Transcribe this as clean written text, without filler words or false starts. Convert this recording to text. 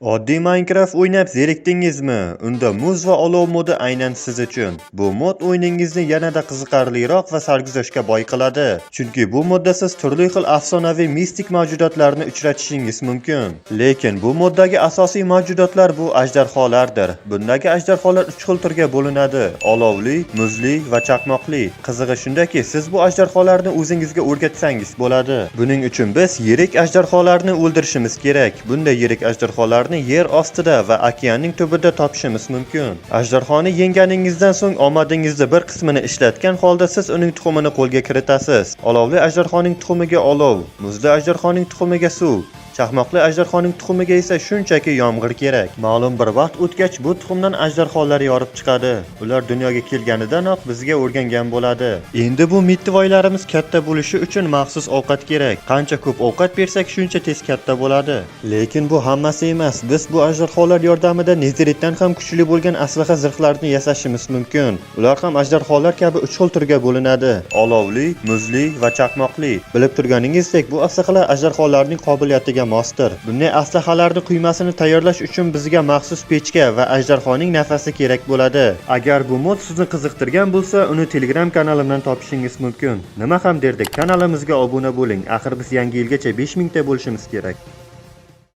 Oddiy Minecraft o'ynab zerikdingizmi? Unda muz va olov modi aynan siz uchun. Bu mod o'yiningizni yanada qiziqarliroq va sarguzashtga boy qiladi. Chunki bu modda siz turli xil afsonaviy mistik mavjudotlarni uchratishingiz mumkin. Lekin bu moddagi asosiy mavjudotlar bu ajdarholardir. Bundagi ajdarholar 3 xil turga bo'linadi: olovli, muzli va chaqmoqli. Qizig'i shundaki, siz bu ajdarholarni o'zingizga o'rgatsangiz bo'ladi. Buning uchun biz yirik ajdarholarni o'ldirishimiz kerak. Bunday yirik ajdarholar yer ostida va okeanning tubida topishimiz mumkin. Ajdarhoni yengganingizdan so'ng omadingizning bir qismini ishlatgan holda siz uning tuxumini qo'lga kiritasiz. Olovli ajdarhoning tuxumiga olov, muzli ajdarhoning tuxumiga suv, chaqmoqli ajdarhoning tuxumiga esa shunchaki yomg'ir kerak. Ma'lum bir vaqt o'tgach bu tuxumdan ajdarholar yorib chiqadi. Ular dunyoga kelganidanoq bizga o'rgangan bo'ladi. Endi bu mittivoylarimiz katta bo'lishi uchun maxsus ovqat kerak. Qancha ko'p ovqat bersak, shuncha tez katta bo'ladi. Lekin bu hammasi emas. Biz bu ajdarholar yordamida neziritdan ham kuchli bo'lgan aslaha zirhlarni yasashimiz mumkin. Ular ham ajdarholar kabi 3 xil turga bo'linadi: olovli, muzli va chaqmoqli. Bilib turganingizdek, bu aslahalar ajdarholarning qobiliyatiga mosdir. Bunday aslahalarning quymasini tayyorlash uchun bizga maxsus pechka va ajdarhoning nafasi kerak bo'ladi. Agar bu mod sizni qiziqtirgan bo'lsa, uni Telegram kanalimdan topishingiz mumkin. Nima ham derdik, kanalimizga obuna bo'ling. Axir biz yangi yilgacha 5000 ta bo'lishimiz kerak.